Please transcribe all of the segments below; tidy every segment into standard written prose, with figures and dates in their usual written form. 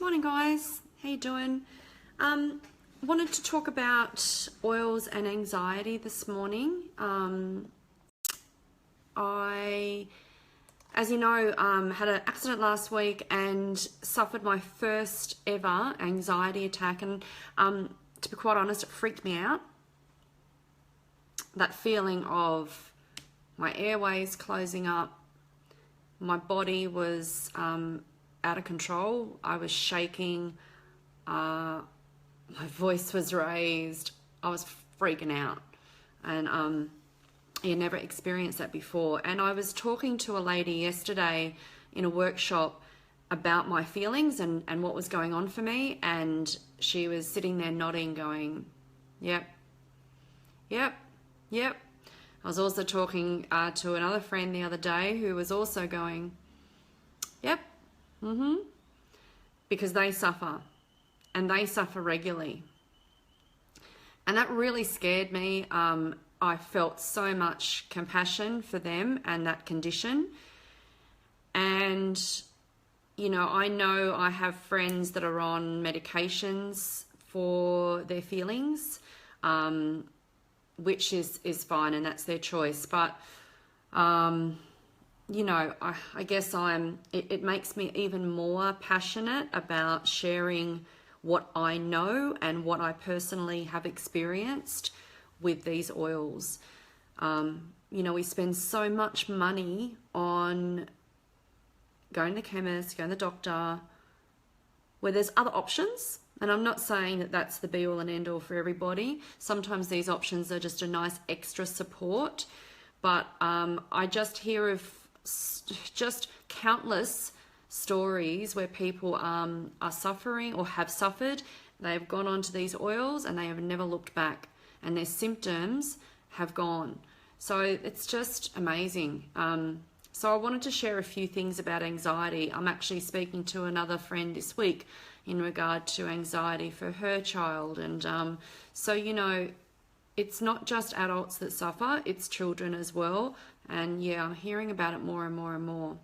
Morning, guys. How you doing? Wanted to talk about oils and anxiety this morning. I, as you know, had an accident last week and suffered my first ever anxiety attack. And to be quite honest, it freaked me out. That feeling of my airways closing up, my body was out of control. I was shaking. My voice was raised. I was freaking out. And you never experienced that before. And I was talking to a lady yesterday in a workshop about my feelings and what was going on for me. And she was sitting there nodding, going, yep, yep, yep. I was also talking to another friend the other day who was also going, yep, because they suffer, and they suffer regularly. And that really scared me. I felt so much compassion for them and that condition. And, you know I have friends that are on medications for their feelings, which is fine, and that's their choice. But I guess it makes me even more passionate about sharing what I know and what I personally have experienced with these oils. We spend so much money on going to the chemist, going to the doctor, where there's other options. And I'm not saying that that's the be all and end all for everybody. Sometimes these options are just a nice extra support. But I just hear of just countless stories where people are suffering or have suffered. They've gone onto these oils and they have never looked back, and their symptoms have gone. So it's just amazing. So I wanted to share a few things about anxiety. I'm actually speaking to another friend this week in regard to anxiety for her child. And it's not just adults that suffer, it's children as well. And yeah, I'm hearing about it more and more and more.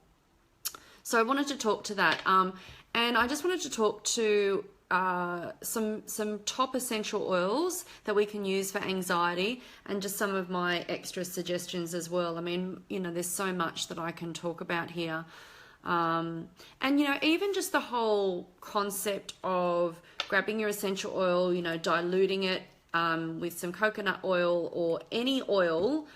So I wanted to talk to that. And I just wanted to talk to some top essential oils that we can use for anxiety, and just some of my extra suggestions as well. I mean, there's so much that I can talk about here. And even just the whole concept of grabbing your essential oil, diluting it with some coconut oil or any oil,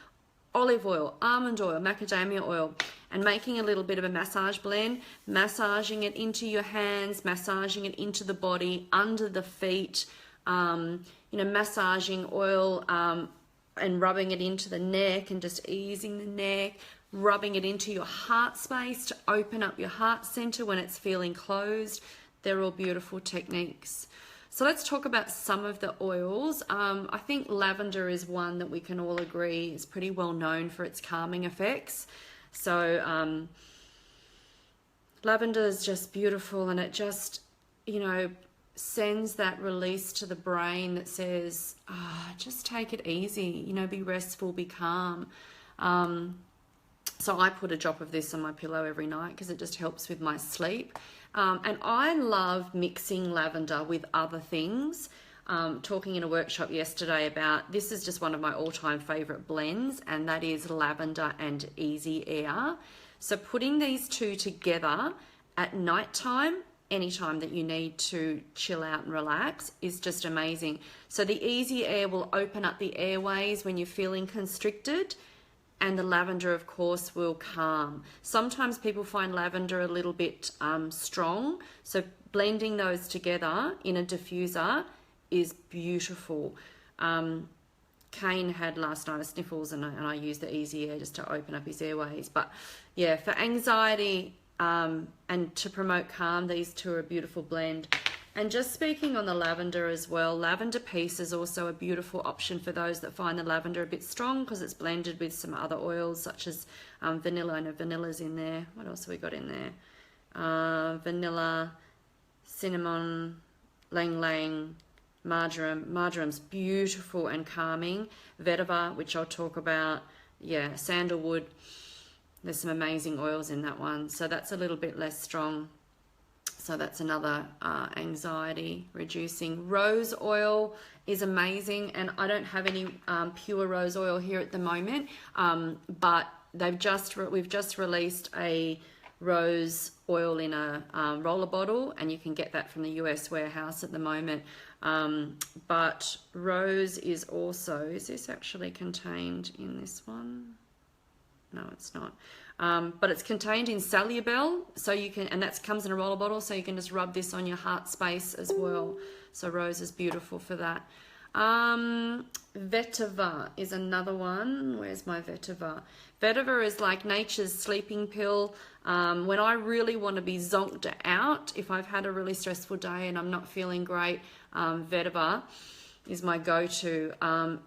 olive oil, almond oil, macadamia oil, and making a little bit of a massage blend, massaging it into your hands, massaging it into the body, under the feet, massaging oil and rubbing it into the neck and just easing the neck, rubbing it into your heart space to open up your heart center when it's feeling closed. They're all beautiful techniques. So let's talk about some of the oils. I think lavender is one that we can all agree is pretty well known for its calming effects. So lavender is just beautiful, and it just, sends that release to the brain that says, just take it easy, be restful, be calm. So I put a drop of this on my pillow every night because it just helps with my sleep. And I love mixing lavender with other things. Talking in a workshop yesterday about, this is just one of my all-time favorite blends, and that is lavender and easy air. So putting these two together at nighttime, anytime that you need to chill out and relax, is just amazing. So the easy air will open up the airways when you're feeling constricted, and the lavender, of course, will calm. Sometimes people find lavender a little bit strong, so blending those together in a diffuser is beautiful. Kane had last night a sniffles, and I used the easy air just to open up his airways. But yeah, for anxiety and to promote calm, these two are a beautiful blend. And just speaking on the lavender as well, lavender peace is also a beautiful option for those that find the lavender a bit strong, because it's blended with some other oils such as vanilla. I know vanilla's in there. What else have we got in there? Vanilla, cinnamon, ylang ylang, marjoram. Marjoram's beautiful and calming. Vetiver, which I'll talk about. Yeah, sandalwood. There's some amazing oils in that one. So that's a little bit less strong. So that's another anxiety reducing. Rose oil is amazing, and I don't have any pure rose oil here at the moment, but we've just released a rose oil in a roller bottle, and you can get that from the US warehouse at the moment. But rose is also, is this actually contained in this one? No, it's not. But it's contained in Salubel, so you can, and that comes in a roller bottle, so you can just rub this on your heart space as well. So rose is beautiful for that. Vetiver is another one. Where's my vetiver? Vetiver is like nature's sleeping pill. When I really want to be zonked out, if I've had a really stressful day and I'm not feeling great, vetiver is my go-to.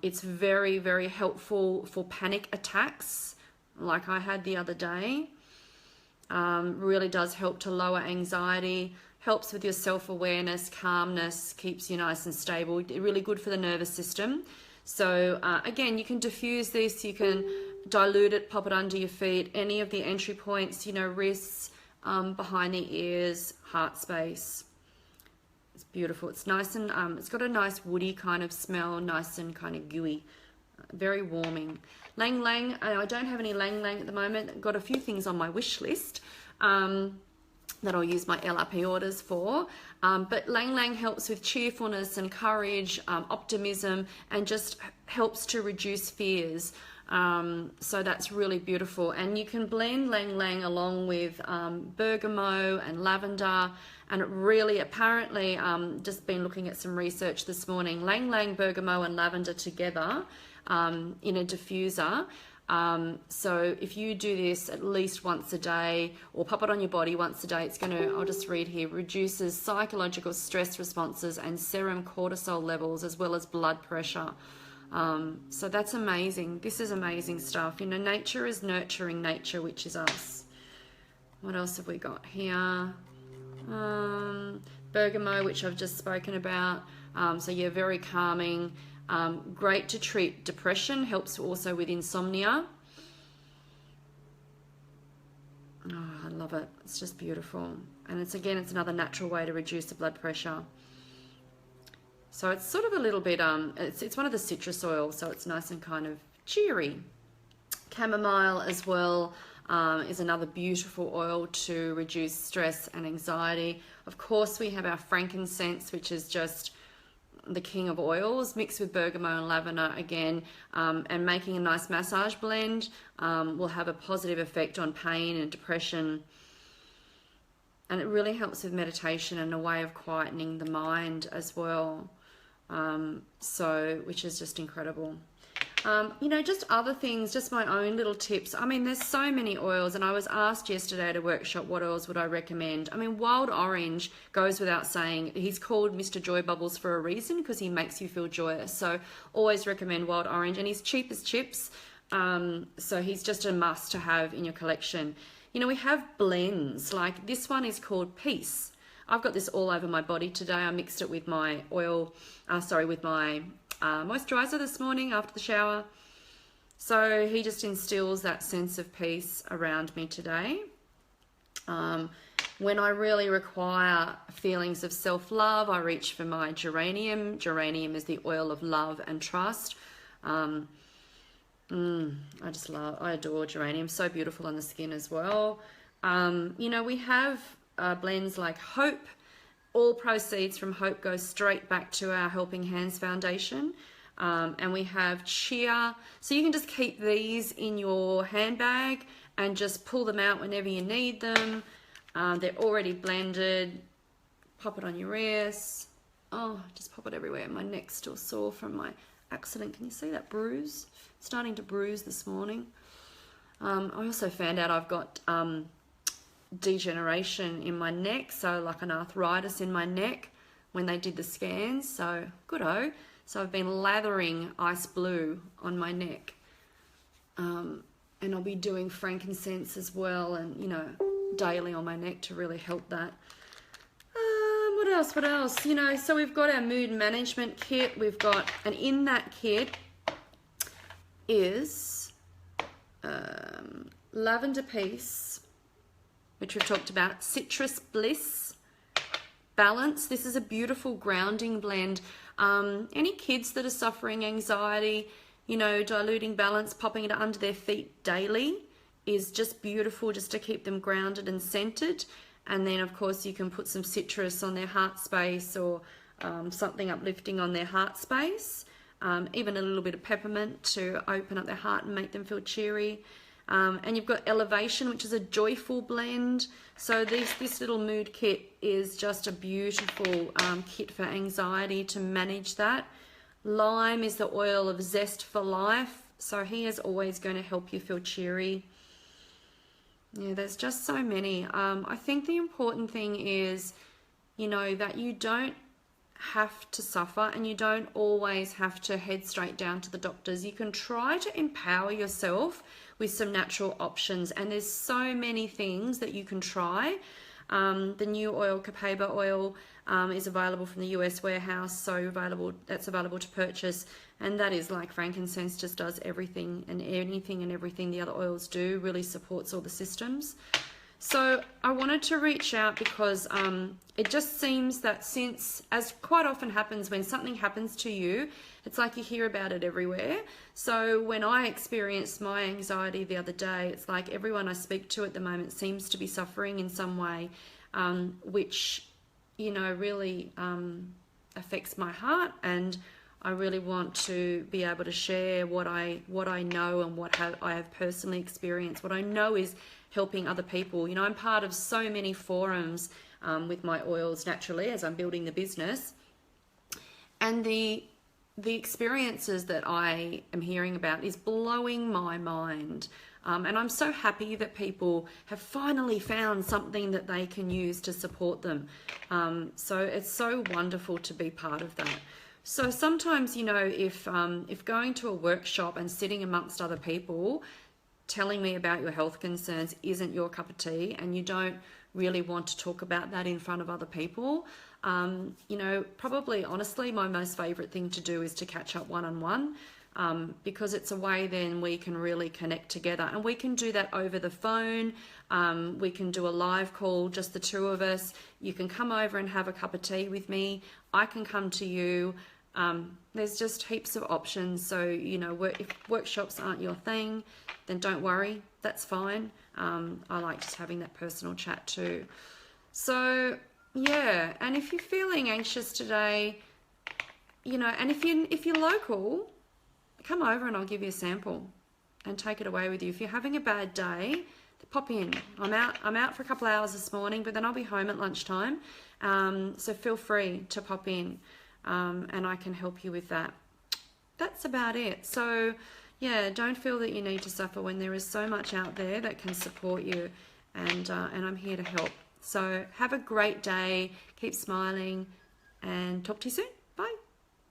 It's very, very helpful for panic attacks like I had the other day. Really does help to lower anxiety, helps with your self-awareness, calmness, keeps you nice and stable. Really good for the nervous system. So again, you can diffuse this, you can dilute it, pop it under your feet, any of the entry points, you know, wrists, behind the ears, heart space. It's beautiful. It's nice and it's got a nice woody kind of smell, nice and kind of gooey, very warming. Lang Lang, I don't have any Lang Lang at the moment. I've got a few things on my wish list that I'll use my LRP orders for. But Lang Lang helps with cheerfulness and courage, optimism, and just helps to reduce fears. So that's really beautiful. And you can blend Lang Lang along with bergamot and lavender. And it really, apparently, just been looking at some research this morning, Lang Lang, bergamot, and lavender together in a diffuser. So if you do this at least once a day or pop it on your body once a day, it's going to, I'll just read here, reduces psychological stress responses and serum cortisol levels as well as blood pressure. So that's amazing. This is amazing stuff. You know, nature is nurturing nature, which is us. What else have we got here? Bergamot, which I've just spoken about. So yeah, very calming. Great to treat depression, helps also with insomnia. Oh, I love it. It's just beautiful. And it's another natural way to reduce the blood pressure. So it's sort of a little bit, it's one of the citrus oils, so it's nice and kind of cheery. Chamomile as well is another beautiful oil to reduce stress and anxiety. Of course, we have our frankincense, which is just the king of oils, mixed with bergamot and lavender again, and making a nice massage blend will have a positive effect on pain and depression. And it really helps with meditation and a way of quietening the mind as well. Which is just incredible. You know, just other things, just my own little tips. I mean, there's so many oils, and I was asked yesterday at a workshop what oils would I recommend. I mean, wild orange goes without saying. He's called Mr. Joy Bubbles for a reason, because he makes you feel joyous. So always recommend wild orange, and he's cheap as chips. So he's just a must to have in your collection. You know, we have blends, like this one is called Peace. I've got this all over my body today. I mixed it with my with my moisturizer this morning after the shower. So he just instills that sense of peace around me today. When I really require feelings of self-love, I reach for my geranium. Geranium is the oil of love and trust. I adore geranium. So beautiful on the skin as well. You know, we have blends like Hope. All proceeds from Hope go straight back to our Helping Hands Foundation. And we have Chia. So you can just keep these in your handbag and just pull them out whenever you need them. They're already blended. Pop it on your wrist. Oh, just pop it everywhere. My neck's still sore from my accident. Can you see that bruise? It's starting to bruise this morning. I also found out I've got degeneration in my neck, so like an arthritis in my neck when they did the scans. So good-o. So I've been lathering ice blue on my neck, and I'll be doing frankincense as well, and you know, daily on my neck to really help that. What else? You know, so we've got our mood management kit. We've got, and in that kit is Lavender Peace, which we've talked about, Citrus Bliss, Balance. This is a beautiful grounding blend. Any kids that are suffering anxiety, you know, diluting Balance, popping it under their feet daily is just beautiful, just to keep them grounded and centered. And then of course you can put some citrus on their heart space, or something uplifting on their heart space. Even a little bit of peppermint to open up their heart and make them feel cheery. And you've got Elevation, which is a joyful blend. So this little mood kit is just a beautiful kit for anxiety to manage that. Lime is the oil of zest for life. So he is always going to help you feel cheery. Yeah, there's just so many. I think the important thing is, you know, that you don't have to suffer, and you don't always have to head straight down to the doctors. You can try to empower yourself with some natural options, and there's so many things that you can try. The new oil, Copaiba oil, is available from the US warehouse, so that's available to purchase, and that is like frankincense, just does everything and anything and everything the other oils do, really supports all the systems. So I wanted to reach out because it just seems that since, as quite often happens when something happens to you, it's like you hear about it everywhere. So when I experienced my anxiety the other day, it's like everyone I speak to at the moment seems to be suffering in some way, which, you know, really affects my heart. And I really want to be able to share what I know and what I have personally experienced. What I know is helping other people. You know, I'm part of so many forums with my oils naturally as I'm building the business, and the experiences that I am hearing about is blowing my mind. And I'm so happy that people have finally found something that they can use to support them. So it's so wonderful to be part of that. So sometimes, you know, if going to a workshop and sitting amongst other people telling me about your health concerns isn't your cup of tea, and you don't really want to talk about that in front of other people, you know, probably honestly my most favorite thing to do is to catch up one-on-one, because it's a way then we can really connect together, and we can do that over the phone. We can do a live call, just the two of us. You can come over and have a cup of tea with me. I can come to you. There's just heaps of options. So, you know, if workshops aren't your thing, then don't worry, that's fine. I like just having that personal chat too. So yeah, and if you're feeling anxious today, you know, and if you're local, come over and I'll give you a sample and take it away with you. If you're having a bad day, pop in. I'm out for a couple of hours this morning, but then I'll be home at lunchtime. So feel free to pop in, and I can help you with that. That's about it. So yeah, don't feel that you need to suffer when there is so much out there that can support you, and I'm here to help. So have a great day, keep smiling, and talk to you soon.